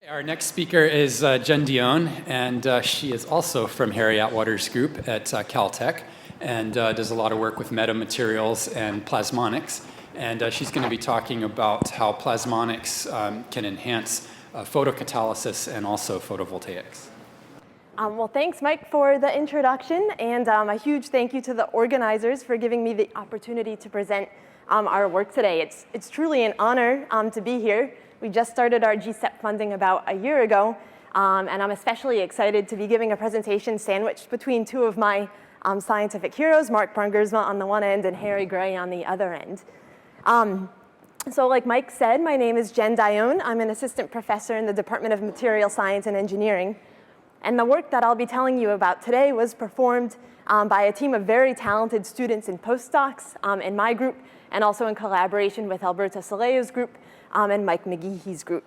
Our next speaker is Jen Dionne, and she is also from Harry Atwater's group at Caltech, and does a lot of work with metamaterials and plasmonics. And she's going to be talking about how plasmonics can enhance photocatalysis and also photovoltaics. Well, thanks, Mike, for the introduction, and a huge thank you to the organizers for giving me the opportunity to present our work today. It's truly an honor to be here. We just started our GCEP funding about a year ago, and I'm especially excited to be giving a presentation sandwiched between two of my scientific heroes, Mark Brungersma on the one end and Harry Gray on the other end. So like Mike said, my name is Jen Dionne. I'm an assistant professor in the Department of Material Science and Engineering. And the work that I'll be telling you about today was performed by a team of very talented students and postdocs in my group, and also in collaboration with Alberto Soleil's group and Mike McGeehy's group.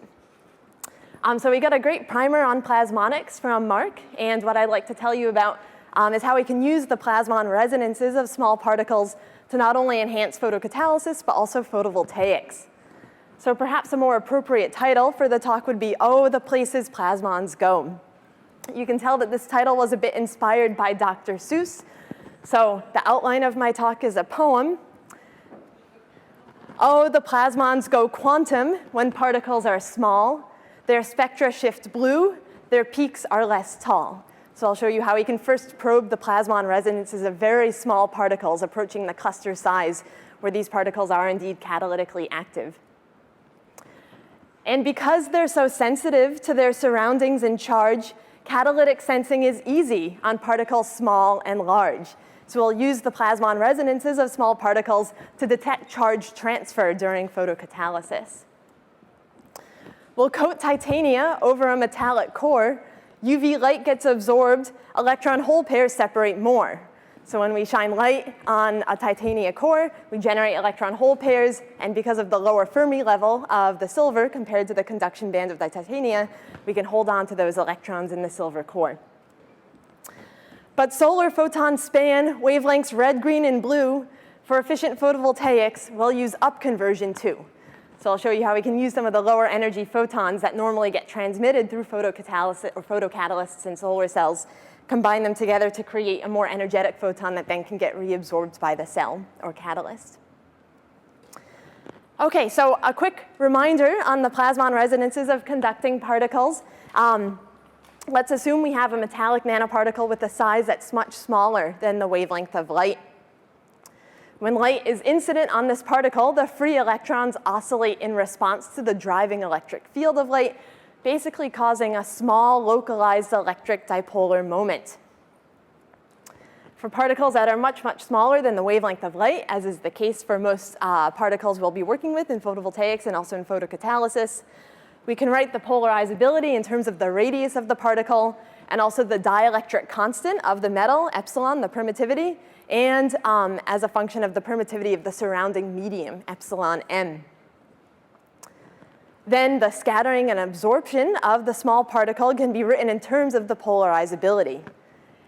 So we got a great primer on plasmonics from Mark, and what I'd like to tell you about is how we can use the plasmon resonances of small particles to not only enhance photocatalysis, but also photovoltaics. So perhaps a more appropriate title for the talk would be, "Oh, the Places Plasmons Go." You can tell that this title was a bit inspired by Dr. Seuss. So the outline of my talk is a poem. Oh, the plasmons go quantum when particles are small. Their spectra shift blue. Their peaks are less tall. So I'll show you how we can first probe the plasmon resonances of very small particles approaching the cluster size, where these particles are indeed catalytically active. And because they're so sensitive to their surroundings and charge, catalytic sensing is easy on particles small and large. So we'll use the plasmon resonances of small particles to detect charge transfer during photocatalysis. We'll coat titania over a metallic core. UV light gets absorbed. Electron-hole pairs separate more. So when we shine light on a titania core, we generate electron-hole pairs. And because of the lower Fermi level of the silver compared to the conduction band of the titania, we can hold on to those electrons in the silver core. But solar photons span wavelengths red, green, and blue. For efficient photovoltaics, we'll use upconversion too. So I'll show you how we can use some of the lower energy photons that normally get transmitted through photocatalysis or photocatalysts in solar cells, combine them together to create a more energetic photon that then can get reabsorbed by the cell or catalyst. OK, so a quick reminder on the plasmon resonances of conducting particles. Let's assume we have a metallic nanoparticle with a size that's much smaller than the wavelength of light. When light is incident on this particle, the free electrons oscillate in response to the driving electric field of light, basically causing a small localized electric dipolar moment. For particles that are much, much smaller than the wavelength of light, as is the case for most particles we'll be working with in photovoltaics and also in photocatalysis, we can write the polarizability in terms of the radius of the particle and also the dielectric constant of the metal, epsilon, the permittivity, and as a function of the permittivity of the surrounding medium, epsilon m. Then the scattering and absorption of the small particle can be written in terms of the polarizability.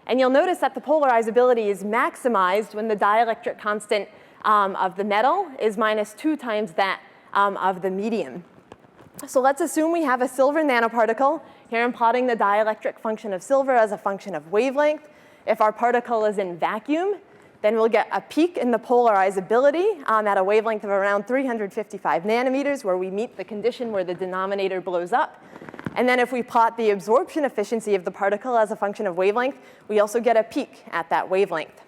And you'll notice that the polarizability is maximized when the dielectric constant of the metal is -2 times that of the medium. So let's assume we have a silver nanoparticle. Here I'm plotting the dielectric function of silver as a function of wavelength. If our particle is in vacuum, then we'll get a peak in the polarizability at a wavelength of around 355 nanometers, where we meet the condition where the denominator blows up. And then if we plot the absorption efficiency of the particle as a function of wavelength, we also get a peak at that wavelength.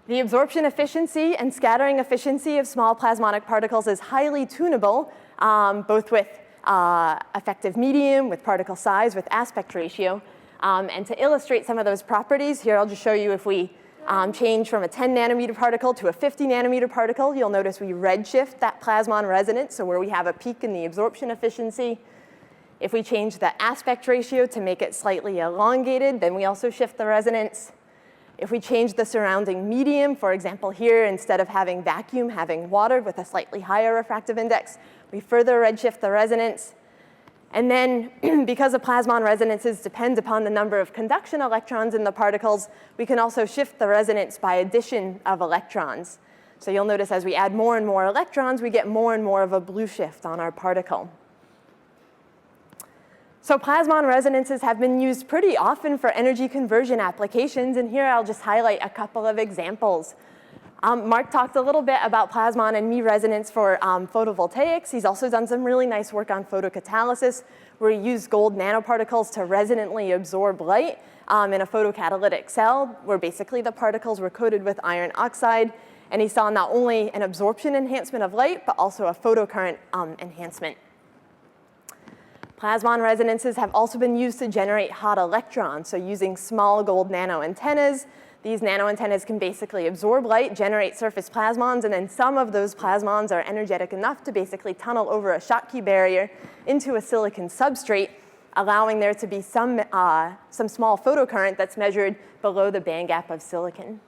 The absorption efficiency and scattering efficiency of small plasmonic particles is highly tunable, both with effective medium, with particle size, with aspect ratio. And to illustrate some of those properties, here I'll just show you if we change from a 10 nanometer particle to a 50 nanometer particle, you'll notice we redshift that plasmon resonance, so where we have a peak in the absorption efficiency. If we change the aspect ratio to make it slightly elongated, then we also shift the resonance. If we change the surrounding medium, for example here, instead of having vacuum, having water with a slightly higher refractive index, we further redshift the resonance. And then because the plasmon resonances depend upon the number of conduction electrons in the particles, we can also shift the resonance by addition of electrons. So you'll notice as we add more and more electrons, we get more and more of a blue shift on our particle. So plasmon resonances have been used pretty often for energy conversion applications, and here I'll just highlight a couple of examples. Mark talked a little bit about plasmon and me resonance for photovoltaics. He's also done some really nice work on photocatalysis, where he used gold nanoparticles to resonantly absorb light in a photocatalytic cell, where basically the particles were coated with iron oxide, and he saw not only an absorption enhancement of light, but also a photocurrent enhancement. Plasmon resonances have also been used to generate hot electrons, so using small gold nano antennas. These nano antennas can basically absorb light, generate surface plasmons, and then some of those plasmons are energetic enough to basically tunnel over a Schottky barrier into a silicon substrate, allowing there to be some small photocurrent that's measured below the band gap of silicon.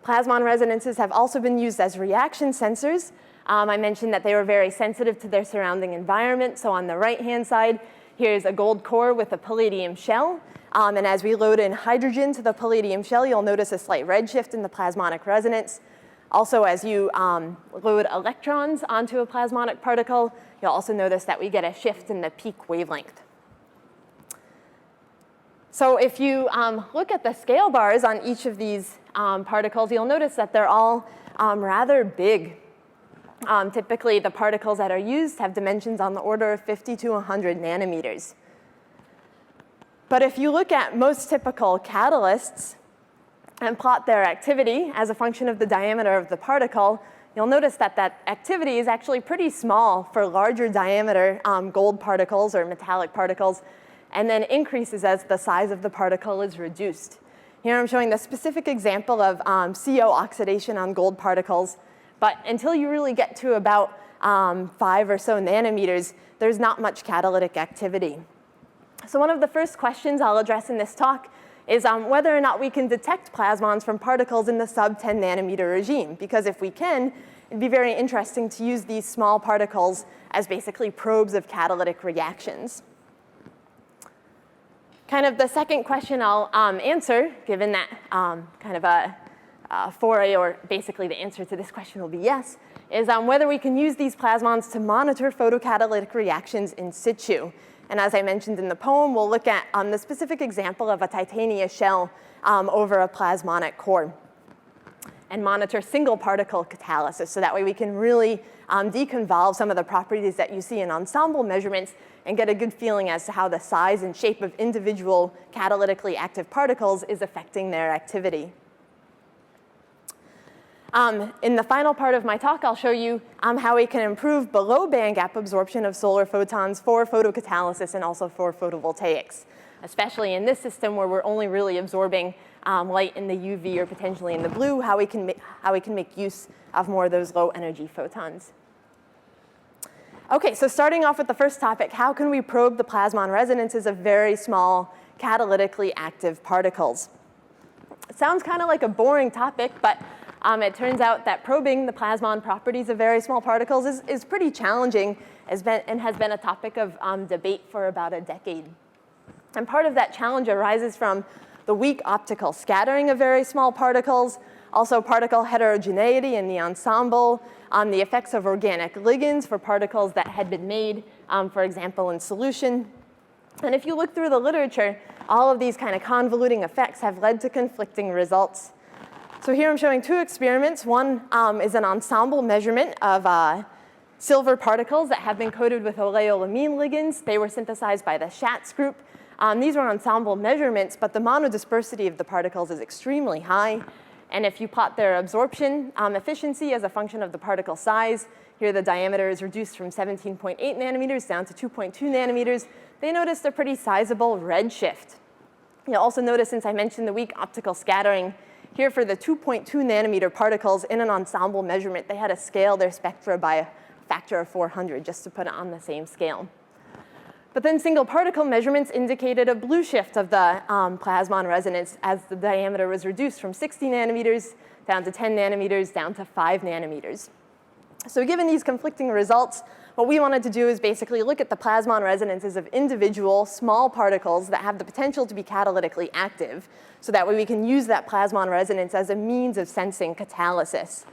Plasmon resonances have also been used as reaction sensors. I mentioned that they were very sensitive to their surrounding environment. So on the right-hand side, here's a gold core with a palladium shell. And as we load in hydrogen to the palladium shell, you'll notice a slight redshift in the plasmonic resonance. Also, as you load electrons onto a plasmonic particle, you'll also notice that we get a shift in the peak wavelength. So if you look at the scale bars on each of these particles, you'll notice that they're all rather big. Typically, the particles that are used have dimensions on the order of 50 to 100 nanometers. But if you look at most typical catalysts and plot their activity as a function of the diameter of the particle, you'll notice that that activity is actually pretty small for larger diameter gold particles or metallic particles, and then increases as the size of the particle is reduced. Here I'm showing the specific example of CO oxidation on gold particles. But until you really get to about 5 or so nanometers, there's not much catalytic activity. So one of the first questions I'll address in this talk is whether or not we can detect plasmons from particles in the sub-10 nanometer regime. Because if we can, it'd be very interesting to use these small particles as basically probes of catalytic reactions. Kind of the second question I'll answer, given that kind of a foray, or basically the answer to this question will be yes, is whether we can use these plasmons to monitor photocatalytic reactions in situ. And as I mentioned in the poem, we'll look at the specific example of a titania shell over a plasmonic core and monitor single particle catalysis. So that way we can really deconvolve some of the properties that you see in ensemble measurements and get a good feeling as to how the size and shape of individual catalytically active particles is affecting their activity. In the final part of my talk, I'll show you how we can improve below band gap absorption of solar photons for photocatalysis and also for photovoltaics, especially in this system where we're only really absorbing light in the UV or potentially in the blue, how we can make use of more of those low energy photons. OK, so starting off with the first topic, how can we probe the plasmon resonances of very small catalytically active particles? It sounds kind of like a boring topic, but it turns out that probing the plasmon properties of very small particles is pretty challenging and has been a topic of debate for about a decade. And part of that challenge arises from the weak optical scattering of very small particles, also particle heterogeneity in the ensemble, the effects of organic ligands for particles that had been made, for example, in solution. And if you look through the literature, all of these kind of convoluting effects have led to conflicting results. So here I'm showing two experiments. One is an ensemble measurement of silver particles that have been coated with oleoamine ligands. They were synthesized by the Schatz group. These were ensemble measurements, but the monodispersity of the particles is extremely high. And if you plot their absorption efficiency as a function of the particle size, here the diameter is reduced from 17.8 nanometers down to 2.2 nanometers. They noticed a pretty sizable redshift. You'll also notice, since I mentioned the weak optical scattering, here for the 2.2 nanometer particles in an ensemble measurement, they had to scale their spectra by a factor of 400 just to put it on the same scale. But then single particle measurements indicated a blue shift of the plasmon resonance as the diameter was reduced from 60 nanometers down to 10 nanometers down to 5 nanometers. So given these conflicting results, what we wanted to do is basically look at the plasmon resonances of individual small particles that have the potential to be catalytically active, so that way we can use that plasmon resonance as a means of sensing catalysis.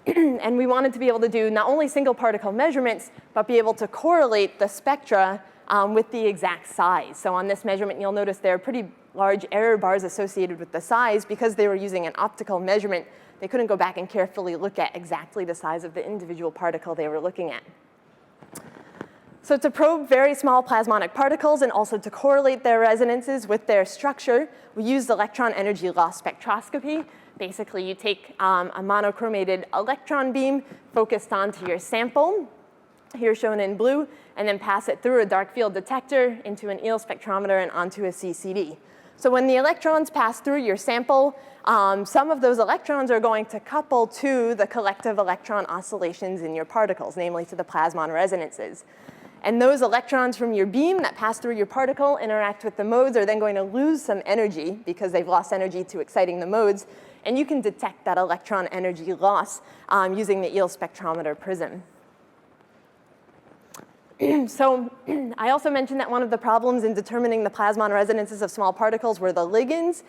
And we wanted to be able to do not only single particle measurements, but be able to correlate the spectra with the exact size. So on this measurement, you'll notice there are pretty large error bars associated with the size. Because they were using an optical measurement, they couldn't go back and carefully look at exactly the size of the individual particle they were looking at. So to probe very small plasmonic particles and also to correlate their resonances with their structure, we used electron energy loss spectroscopy. Basically, you take a monochromated electron beam focused onto your sample, here shown in blue, and then pass it through a dark field detector into an EEL spectrometer and onto a CCD. So when the electrons pass through your sample, some of those electrons are going to couple to the collective electron oscillations in your particles, namely to the plasmon resonances. And those electrons from your beam that pass through your particle interact with the modes are then going to lose some energy because they've lost energy to exciting the modes. And you can detect that electron energy loss using the EEL spectrometer prism. So I also mentioned that one of the problems in determining the plasmon resonances of small particles were the ligands.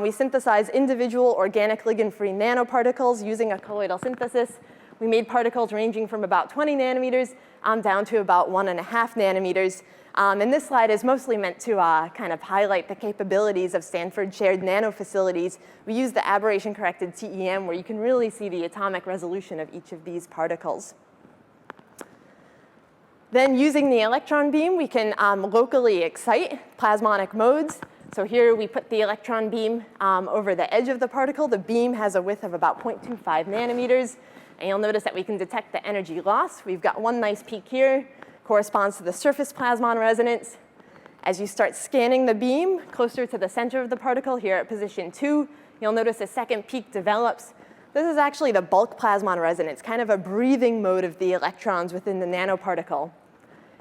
We synthesized individual organic ligand-free nanoparticles using a colloidal synthesis. We made particles ranging from about 20 nanometers down to about 1.5 nanometers. And this slide is mostly meant to kind of highlight the capabilities of Stanford shared nano facilities. We use the aberration-corrected TEM, where you can really see the atomic resolution of each of these particles. Then using the electron beam, we can locally excite plasmonic modes. So here we put the electron beam over the edge of the particle. The beam has a width of about 0.25 nanometers. And you'll notice that we can detect the energy loss. We've got one nice peak here, corresponds to the surface plasmon resonance. As you start scanning the beam closer to the center of the particle, here at position 2, you'll notice a second peak develops. This is actually the bulk plasmon resonance, kind of a breathing mode of the electrons within the nanoparticle.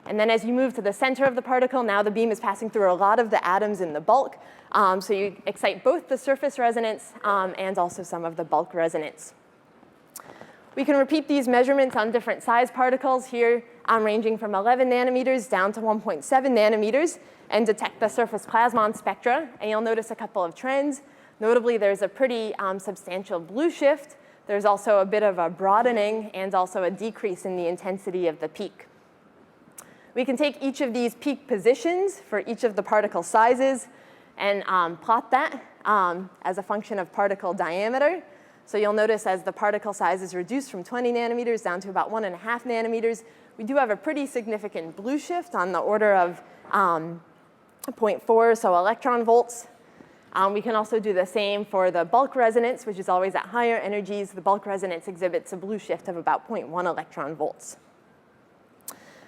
And then as you move to the center of the particle, now the beam is passing through a lot of the atoms in the bulk. So you excite both the surface resonance and also some of the bulk resonance. We can repeat these measurements on different size particles here, ranging from 11 nanometers down to 1.7 nanometers, and detect the surface plasmon spectra. And you'll notice a couple of trends. Notably, there's a pretty substantial blue shift. There's also a bit of a broadening and also a decrease in the intensity of the peak. We can take each of these peak positions for each of the particle sizes and plot that as a function of particle diameter. So you'll notice as the particle size is reduced from 20 nanometers down to about 1.5 nanometers, we do have a pretty significant blue shift on the order of 0.4, so electron volts. We can also do the same for the bulk resonance, which is always at higher energies. The bulk resonance exhibits a blue shift of about 0.1 electron volts.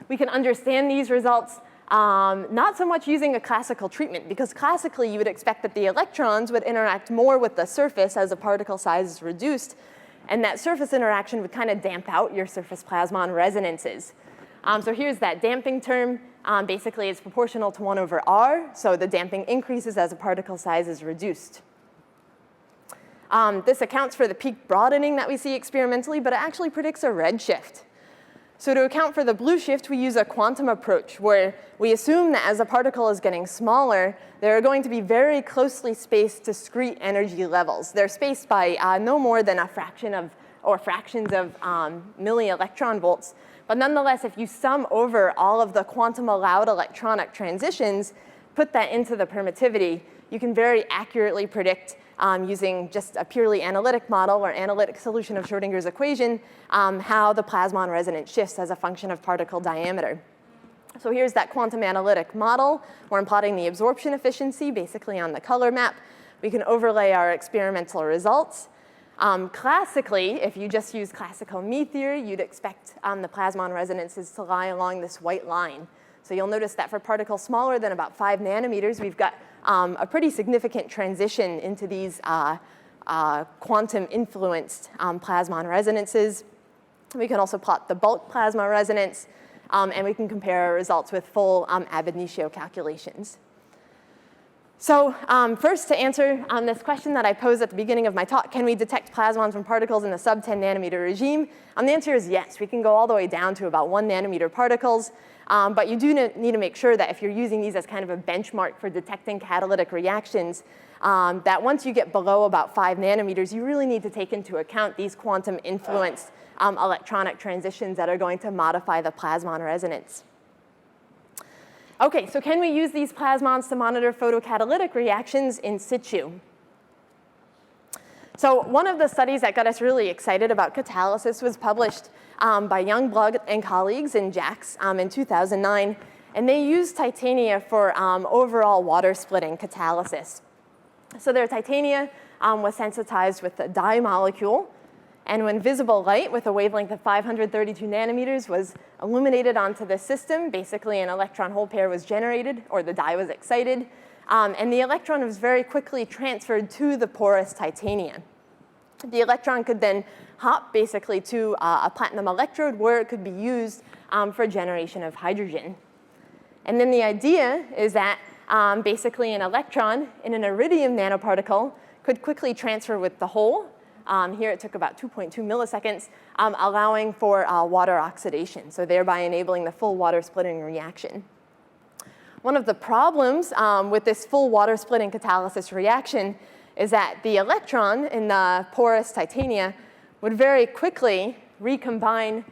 We can understand these results not so much using a classical treatment, because classically you would expect that the electrons would interact more with the surface as the particle size is reduced, and that surface interaction would kind of damp out your surface plasmon resonances. So here's that damping term. Basically, it's proportional to 1 over r, so the damping increases as the particle size is reduced. This accounts for the peak broadening that we see experimentally, but it actually predicts a redshift. So to account for the blue shift, we use a quantum approach, where we assume that as a particle is getting smaller, there are going to be very closely spaced discrete energy levels. They're spaced by no more than a fraction of, or fractions of milli-electron volts. But nonetheless, if you sum over all of the quantum allowed electronic transitions, put that into the permittivity, you can very accurately predict using just a purely analytic model or analytic solution of Schrödinger's equation, how the plasmon resonance shifts as a function of particle diameter. So here's that quantum analytic model where I'm plotting the absorption efficiency basically on the color map. We can overlay our experimental results. Classically, if you just use classical me theory, you'd expect the plasmon resonances to lie along this white line. So you'll notice that for particles smaller than about 5 nanometers, we've got a pretty significant transition into these quantum-influenced plasmon resonances. We can also plot the bulk plasma resonance, and we can compare our results with full ab initio calculations. So first, to answer this question that I posed at the beginning of my talk, can we detect plasmons from particles in the sub-10 nanometer regime? The answer is yes. We can go all the way down to about 1 nanometer particles. But you do need to make sure that if you're using these as kind of a benchmark for detecting catalytic reactions, that once you get below about 5 nanometers, you really need to take into account these quantum-influenced electronic transitions that are going to modify the plasmon resonance. OK, so can we use these plasmons to monitor photocatalytic reactions in situ? So one of the studies that got us really excited about catalysis was published by Youngblood and colleagues in JACS in 2009. And they used titania for overall water splitting catalysis. So their titania was sensitized with a dye molecule. And when visible light with a wavelength of 532 nanometers was illuminated onto the system, basically an electron hole pair was generated, or the dye was excited. And the electron was very quickly transferred to the porous titania. The electron could then hop basically to a platinum electrode where it could be used for generation of hydrogen. And then the idea is that basically an electron in an iridium nanoparticle could quickly transfer with the hole. Here it took about 2.2 milliseconds, allowing for water oxidation, so thereby enabling the full water splitting reaction. One of the problems with this full water splitting catalysis reaction is that the electron in the porous titania would very quickly recombine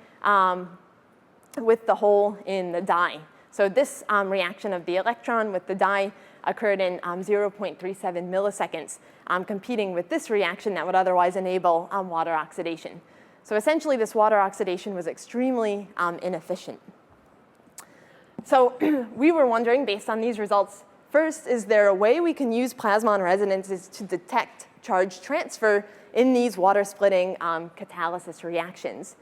with the hole in the dye. So this reaction of the electron with the dye occurred in 0.37 milliseconds, competing with this reaction that would otherwise enable water oxidation. So essentially, this water oxidation was extremely inefficient. So we were wondering, based on these results, first, is there a way we can use plasmon resonances to detect charge transfer in these water-splitting catalysis reactions?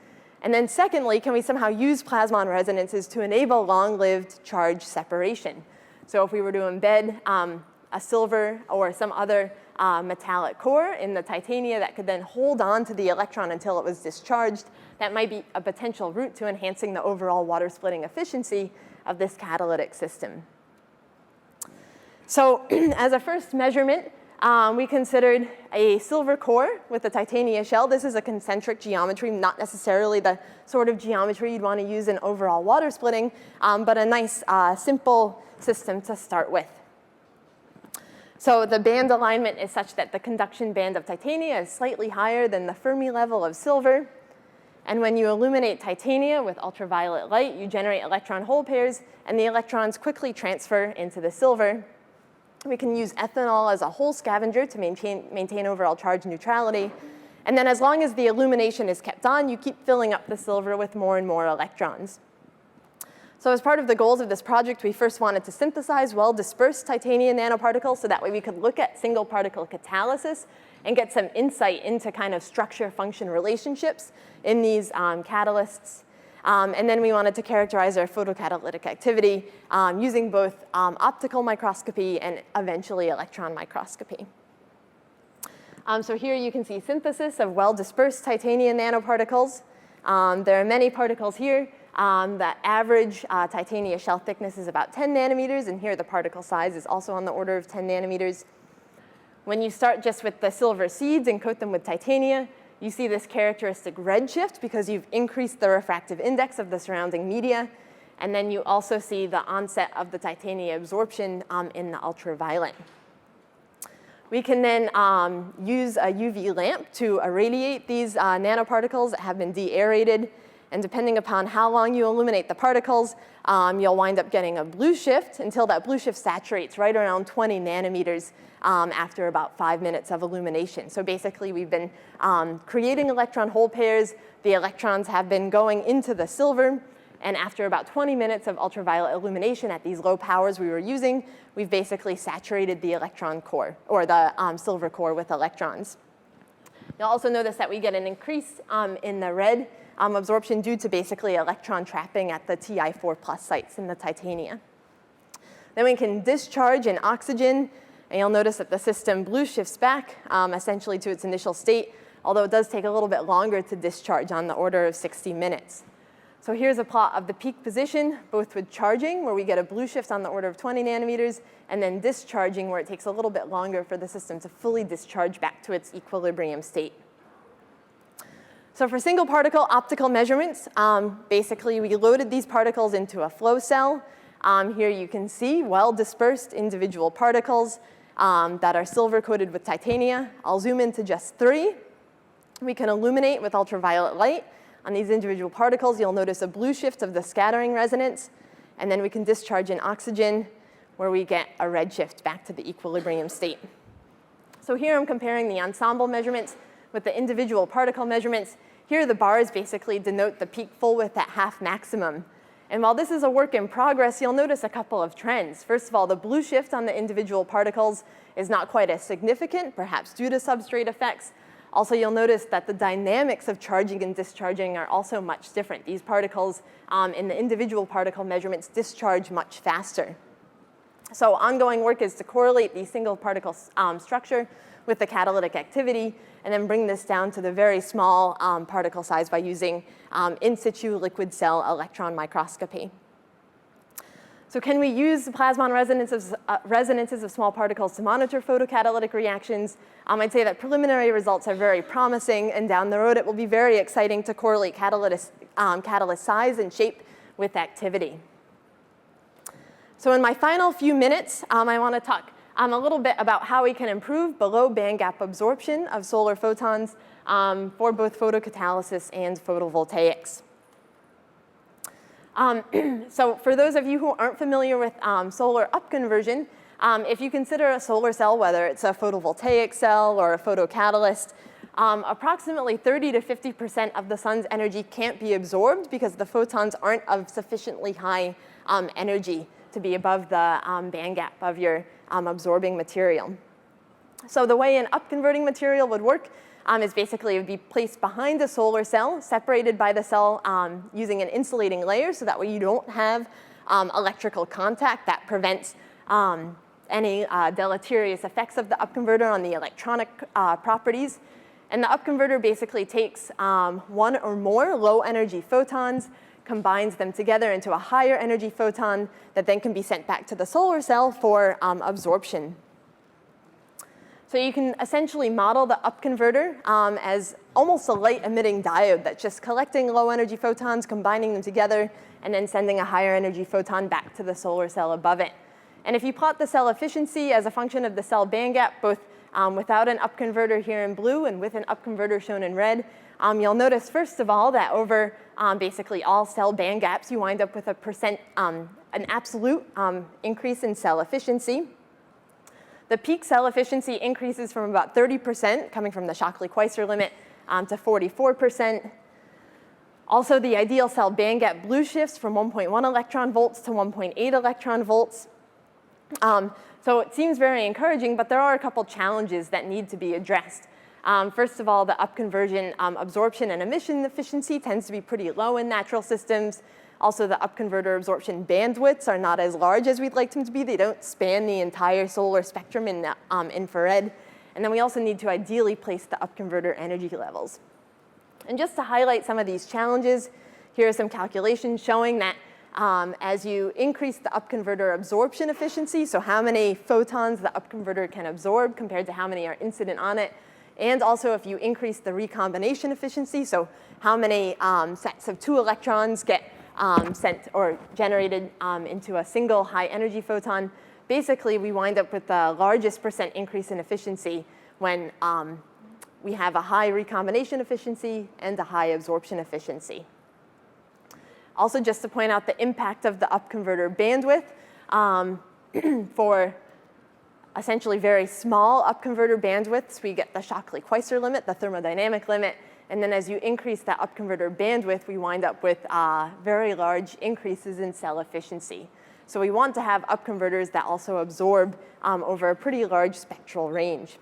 And then secondly, can we somehow use plasmon resonances to enable long-lived charge separation? So if we were to embed a silver or some other metallic core in the titania that could then hold on to the electron until it was discharged, that might be a potential route to enhancing the overall water splitting efficiency of this catalytic system. So as a first measurement, we considered a silver core with a titania shell. This is a concentric geometry, not necessarily the sort of geometry you'd want to use in overall water splitting, but a nice, simple system to start with. So the band alignment is such that the conduction band of titania is slightly higher than the Fermi level of silver. And when you illuminate titania with ultraviolet light, you generate electron hole pairs, and the electrons quickly transfer into the silver. We can use ethanol as a hole scavenger to maintain overall charge neutrality. And then as long as the illumination is kept on, you keep filling up the silver with more and more electrons. So as part of the goals of this project, we first wanted to synthesize well-dispersed titanium nanoparticles so that way we could look at single particle catalysis and get some insight into kind of structure-function relationships in these catalysts. And then we wanted to characterize our photocatalytic activity using both optical microscopy and eventually electron microscopy. So here you can see synthesis of well-dispersed titanium nanoparticles. There are many particles here. The average titania shell thickness is about 10 nanometers, and here the particle size is also on the order of 10 nanometers. When you start just with the silver seeds and coat them with titania, you see this characteristic redshift because you've increased the refractive index of the surrounding media. And then you also see the onset of the titania absorption in the ultraviolet. We can then use a UV lamp to irradiate these nanoparticles that have been de-aerated. And depending upon how long you illuminate the particles, you'll wind up getting a blue shift until that blue shift saturates right around 20 nanometers after about 5 minutes of illumination. So basically, we've been creating electron hole pairs. The electrons have been going into the silver. And after about 20 minutes of ultraviolet illumination at these low powers we were using, we've basically saturated the electron core, or the silver core with electrons. You'll also notice that we get an increase in the red absorption due to basically electron trapping at the Ti4+ sites in the titania. Then we can discharge in oxygen, and you'll notice that the system blue shifts back essentially to its initial state, although it does take a little bit longer to discharge, on the order of 60 minutes. So here's a plot of the peak position, both with charging, where we get a blue shift on the order of 20 nanometers, and then discharging, where it takes a little bit longer for the system to fully discharge back to its equilibrium state. So for single particle optical measurements, basically we loaded these particles into a flow cell. Here you can see well-dispersed individual particles that are silver-coated with titania. I'll zoom into just 3. We can illuminate with ultraviolet light. On these individual particles, you'll notice a blue shift of the scattering resonance. and then we can discharge in oxygen, where we get a redshift back to the equilibrium state. So here I'm comparing the ensemble measurements with the individual particle measurements. Here the bars basically denote the peak full width at half maximum. And while this is a work in progress, you'll notice a couple of trends. First of all, the blue shift on the individual particles is not quite as significant, perhaps due to substrate effects. Also, you'll notice that the dynamics of charging and discharging are also much different. These particles in the individual particle measurements discharge much faster. So ongoing work is to correlate the single particle structure with the catalytic activity, and then bring this down to the very small particle size by using in situ liquid cell electron microscopy. So can we use plasmon resonances of small particles to monitor photocatalytic reactions? I'd say that preliminary results are very promising, and down the road it will be very exciting to correlate catalyst size and shape with activity. So in my final few minutes, I want to talk a little bit about how we can improve below band gap absorption of solar photons for both photocatalysis and photovoltaics. So for those of you who aren't familiar with solar upconversion, if you consider a solar cell, whether it's a photovoltaic cell or a photocatalyst, approximately 30 to 50% of the sun's energy can't be absorbed because the photons aren't of sufficiently high energy to be above the band gap of your absorbing material. So the way an upconverting material would work is basically it would be placed behind a solar cell, separated by the cell using an insulating layer, so that way you don't have electrical contact that prevents any deleterious effects of the upconverter on the electronic properties. And the upconverter basically takes one or more low energy photons, combines them together into a higher energy photon that then can be sent back to the solar cell for absorption. So you can essentially model the upconverter as almost a light emitting diode that's just collecting low energy photons, combining them together, and then sending a higher energy photon back to the solar cell above it. And if you plot the cell efficiency as a function of the cell band gap, both without an upconverter here in blue and with an upconverter shown in red, you'll notice, first of all, that over basically all cell band gaps, you wind up with an absolute increase in cell efficiency. The peak cell efficiency increases from about 30%, coming from the Shockley-Queisser limit, to 44%. Also, the ideal cell band gap blue shifts from 1.1 electron volts to 1.8 electron volts. So it seems very encouraging, but there are a couple challenges that need to be addressed. First of all, the upconversion absorption and emission efficiency tends to be pretty low in natural systems. Also, the upconverter absorption bandwidths are not as large as we'd like them to be. They don't span the entire solar spectrum in infrared. And then we also need to ideally place the upconverter energy levels. And just to highlight some of these challenges, here are some calculations showing that as you increase the upconverter absorption efficiency, so how many photons the upconverter can absorb compared to how many are incident on it, and also if you increase the recombination efficiency, so how many sets of 2 electrons get sent or generated into a single high energy photon, basically we wind up with the largest % increase in efficiency when we have a high recombination efficiency and a high absorption efficiency. Also, just to point out the impact of the upconverter bandwidth for essentially very small upconverter bandwidths, we get the Shockley-Queisser limit, the thermodynamic limit. And then as you increase that upconverter bandwidth, we wind up with very large increases in cell efficiency. So we want to have upconverters that also absorb over a pretty large spectral range.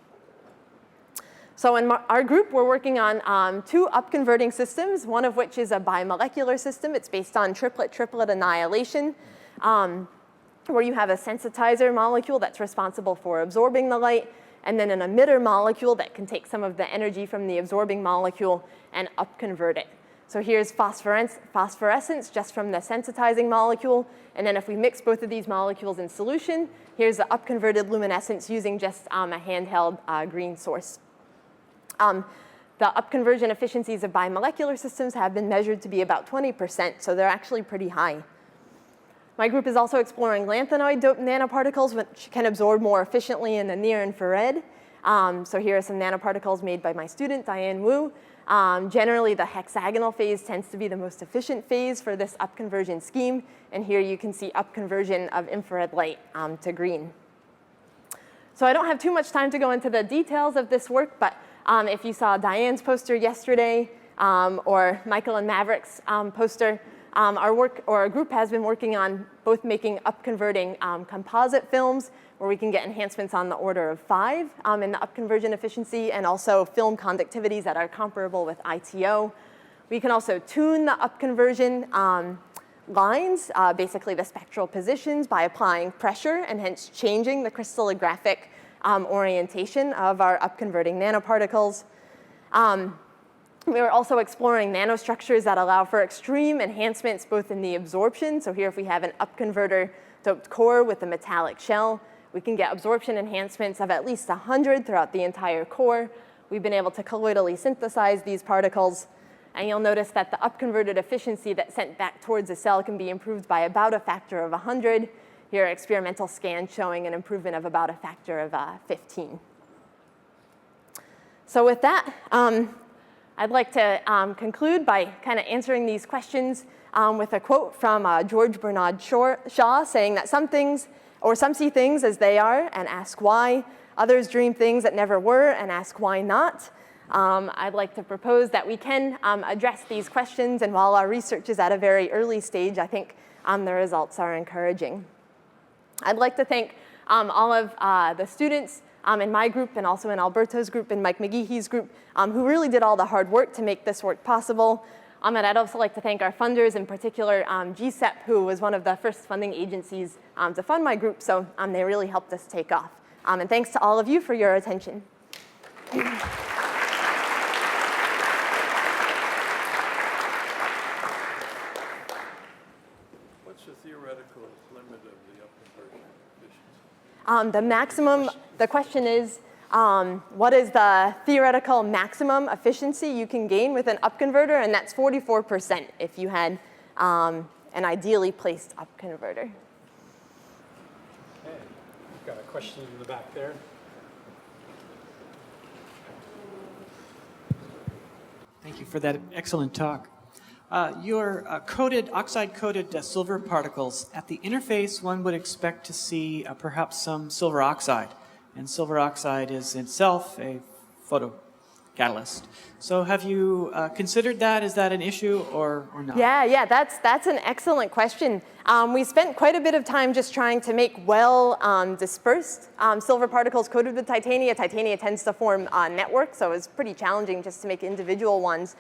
So in our group, we're working on 2 upconverting systems, one of which is a bimolecular system. It's based on triplet annihilation, where you have a sensitizer molecule that's responsible for absorbing the light, and then an emitter molecule that can take some of the energy from the absorbing molecule and upconvert it. So here's phosphorescence just from the sensitizing molecule. And then if we mix both of these molecules in solution, here's the upconverted luminescence using just a handheld green source. The upconversion efficiencies of bimolecular systems have been measured to be about 20%, so they're actually pretty high. My group is also exploring lanthanoid doped nanoparticles, which can absorb more efficiently in the near infrared. So here are some nanoparticles made by my student, Dionne Wu. Generally, the hexagonal phase tends to be the most efficient phase for this upconversion scheme. And here you can see upconversion of infrared light to green. So I don't have too much time to go into the details of this work, but if you saw Diane's poster yesterday or Michael and Maverick's poster, our group has been working on both making upconverting composite films, where we can get enhancements on the order of 5 in the upconversion efficiency, and also film conductivities that are comparable with ITO. We can also tune the upconversion lines, basically the spectral positions, by applying pressure and hence changing the crystallographic orientation of our upconverting nanoparticles. We are also exploring nanostructures that allow for extreme enhancements both in the absorption. So here if we have an upconverter doped core with a metallic shell, we can get absorption enhancements of at least 100 throughout the entire core. We've been able to colloidally synthesize these particles. And you'll notice that the upconverted efficiency that's sent back towards the cell can be improved by about a factor of 100. Here are experimental scans showing an improvement of about a factor of 15. So with that, I'd like to conclude by kind of answering these questions with a quote from George Bernard Shaw saying that some see things as they are and ask why. Others dream things that never were and ask why not. I'd like to propose that we can address these questions, and while our research is at a very early stage, I think the results are encouraging. I'd like to thank all of the students in my group and also in Alberto's group and Mike McGeehee's group who really did all the hard work to make this work possible. And I'd also like to thank our funders, in particular GCEP, who was one of the first funding agencies to fund my group, so they really helped us take off. And thanks to all of you for your attention. What's the theoretical limit of the upconversion efficiency? The maximum, the question is, what is the theoretical maximum efficiency you can gain with an upconverter? And that's 44% if you had an ideally placed upconverter. Okay, we've got a question in the back there. Thank you for that excellent talk. Your oxide-coated silver particles, at the interface, one would expect to see perhaps some silver oxide. And silver oxide is itself a photocatalyst. So have you considered that? Is that an issue or not? Yeah, that's an excellent question. We spent quite a bit of time just trying to make dispersed silver particles coated with titania. Titania tends to form networks, so it's pretty challenging just to make individual ones.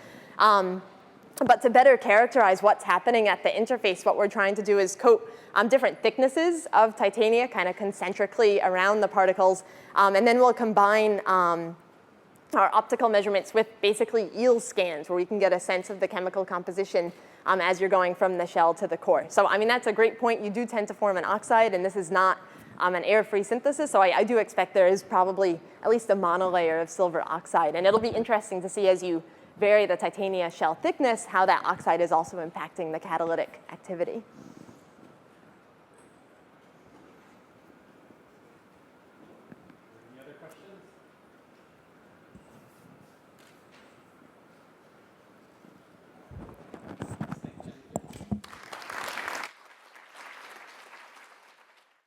But to better characterize what's happening at the interface, what we're trying to do is coat different thicknesses of titania kind of concentrically around the particles. And then we'll combine our optical measurements with basically yield scans, where we can get a sense of the chemical composition as you're going from the shell to the core. So I mean, that's a great point. You do tend to form an oxide, and this is not an air-free synthesis. So I do expect there is probably at least a monolayer of silver oxide. And it'll be interesting to see, as you vary the titania shell thickness, how that oxide is also impacting the catalytic activity.